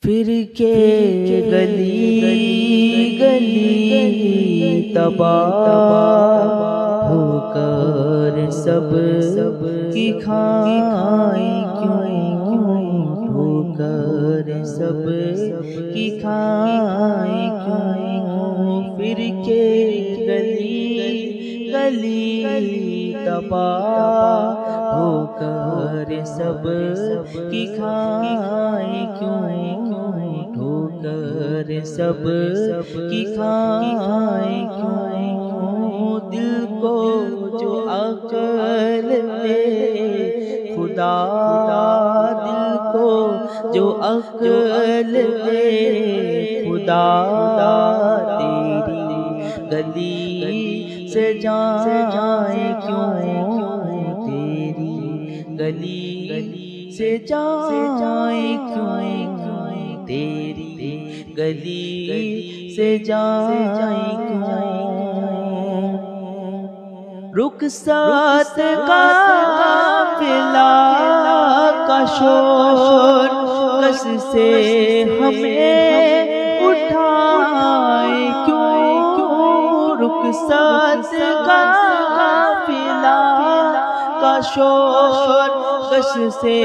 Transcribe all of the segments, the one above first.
پھر کے گلی گلی تباہ ہو کر سب کی کھائیں کیوں ہو کر سب کی کھائیں کیوں پھر کے گلی گلی تباہ ہو کر سب کی کھائیں کیوں ہو کر سب کی کھائیں کیوں دل کو جو عقل دے خدا دل کو جو عقل دے خدا تیری گلی سے جائیں کیوں تیری گلی سے جائیں کیوں تیری گلی سے جائیں کیوں رخصت قافلہ کا شور کس سے ہمیں اٹھائے کیوں رخصت قافلہ کا شور کس سے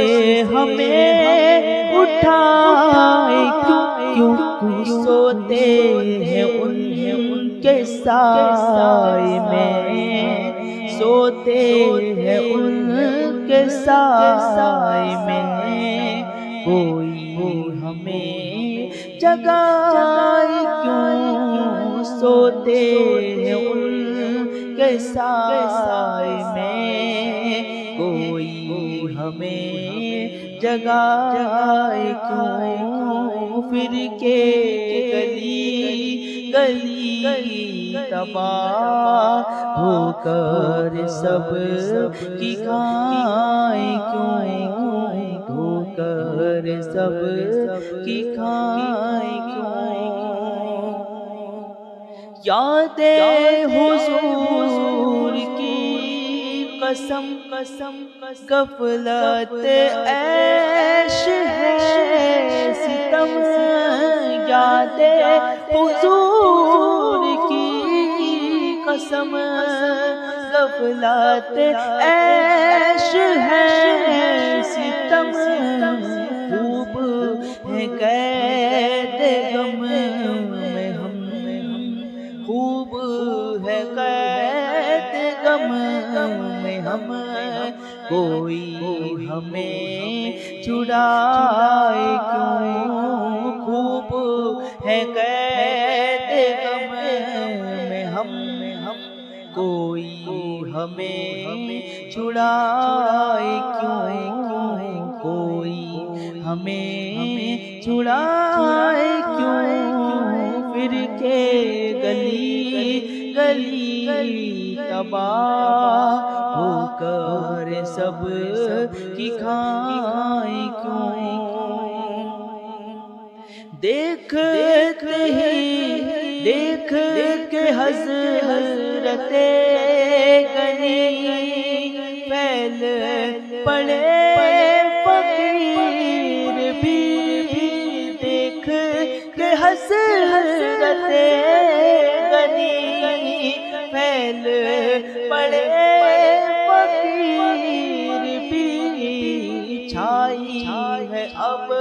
ہمیں اٹھائے کیوں سوتے ہیں ان کے سائے میں سوتے ہیں ان کے سائے میں کوئی ہمیں جگائے کیوں سوتے ہیں ان کے سائے میں کوئی ہمیں جگائے کیوں پھر کے گلی گلی تباہ ہو کر سب کی کھائیں کیوں ہو کر سب کی کھائیں کیوں یاد حضور کی قسم غفلت عیش ہے ستم یاد حضور کی قسم غفلت عیش ہے ستم خوب ہے قید غم میں ہم خوب ہے قید غم میں ہم کوئی ہمیں چھڑائے کیوں خوب ہے قید غم میں ہم کوئی ہمیں چھڑائے کیوں کوئی ہمیں چھڑائے کیوں پھر کے گلی گلی تباہ ہو کر سب کی کھائیں کیوں دیکھتے ہی دیکھ کے حضرت غنی پھیل پڑے فقیر بھی دیکھ کے حضرت غنی پھیل پڑے فقیر بھی چھائی ہے اب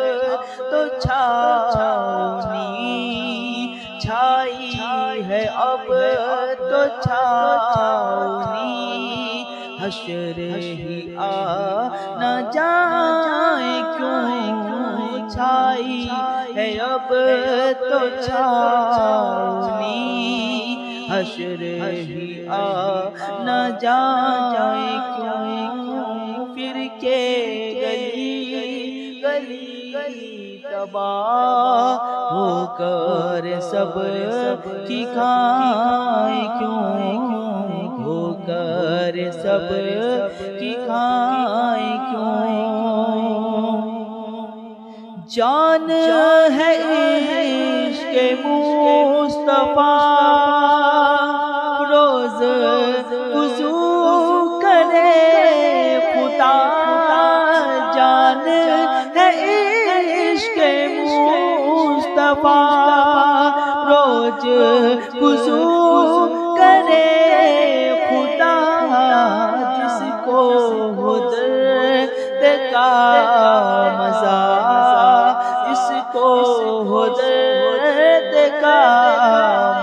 تو چھاؤنی چھائی ہے اب تو چھاؤنی حشر ہی آ نہ جائیں کیوں چھائی ہے اب تو چھاؤنی حشر ہی آ نہ جائیں کیوں پھر کے گلی گلی تباہ ہو کر سب کی کھائیں کیوں ہو کر سب کی کھائیں کیوں جان ہے عشق مصطفیٰ روز وضو کرے خدا جان ہے عشق مصطفیٰ مصطفیٰ روز وضو کرے خدا جس کو ہو درد کا مزہ، جس کو ہو درد کا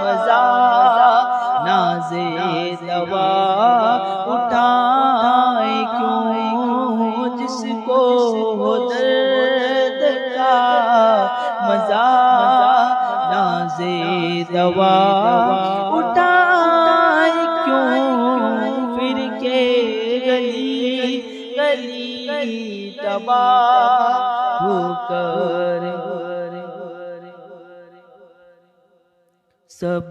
مزہ، ناز دوا اٹھائے کیوں جس کو ہو درد کا مزہ، ناز دوا اٹھائے کیوں پھر کے گلی گلی تباہ ہو کر سب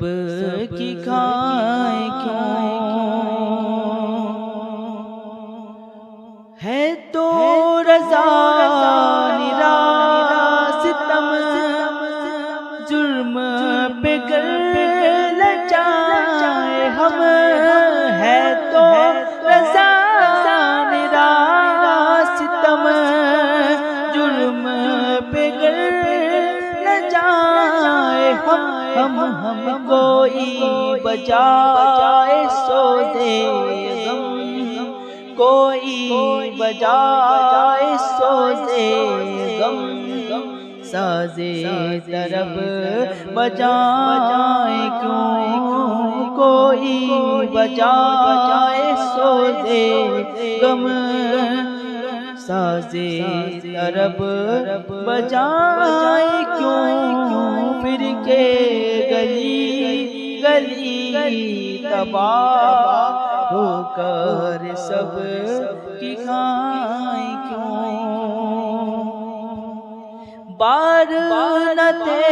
کی کھائیں کیوں، ہے تو رضا نرا ستم جرم پہ گر لچائے ہم، ہے تو رضا نرا ستم جرم پہ گر لچائے ہم کوئی بجائے سوزے غم، کوئی بجائے سوزے غم، سازے طرب بجائے کیوں، کوئی بجائے سوزے غم، سازے طرب بجائے کیوں پھر کے گلی گلی تباہ ہو کر سب کی کھائیں کیوں، بار نہ تھے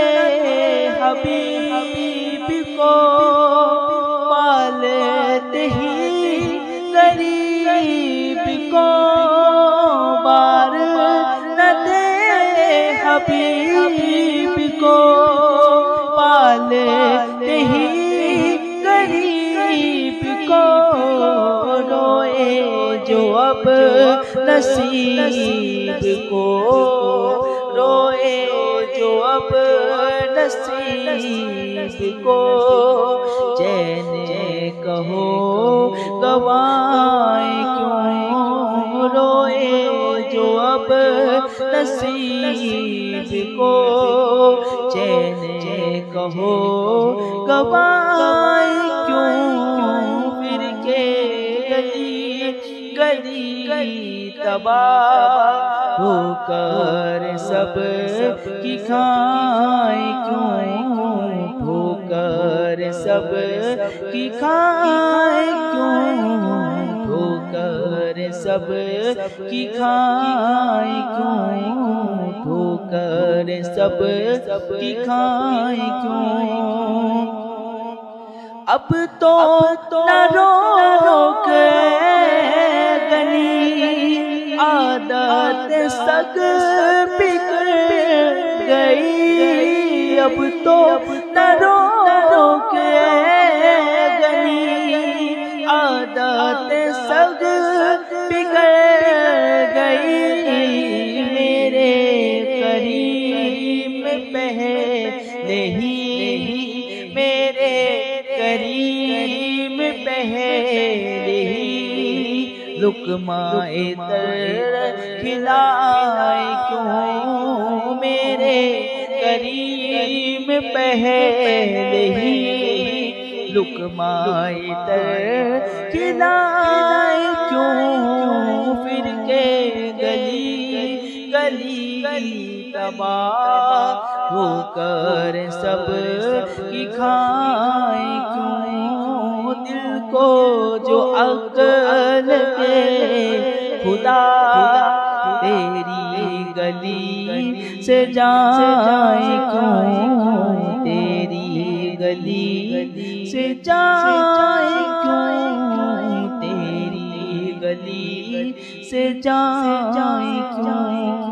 حبیب کو پالتے ہی غریب کو، بار نہ تھے حبیب کو پالتے ہی غریب کو، روئے جو اب نصیب کو، روئے جو اب نصیب کو، چین کہو گوائے کیوں، روئے جو اب نصیب کو، چین کہو گوائے کیوں پھر کے گلی تباہ ہو کر سب کی کھائیں کیوں، ہو کر سب کی کھائیں کیوں، ہو کر سب کی کھائیں کیوں، ہو کر سب کی کھائیں کیوں، اب تو نہ روک گنی عادت سگ بگڑ گئی، اب تو نہ روک گنی عادت سگ بگڑ گئی، میرے کریم پہلے ہی، میرے کریم پہلے ہی لقمہ تر کھلائے کیوں، میرے کریم پہلے ہی لقمہ تر کھلائے کیوں پھر کے گلی تباہ ہو کر سب کی کھائیں کیوں، دل کو جو عقل دے خدا تیری گلی سے جائیں کیوں، تیری گلی سے جائیں کیوں، تیری گلی سے جائیں کیوں۔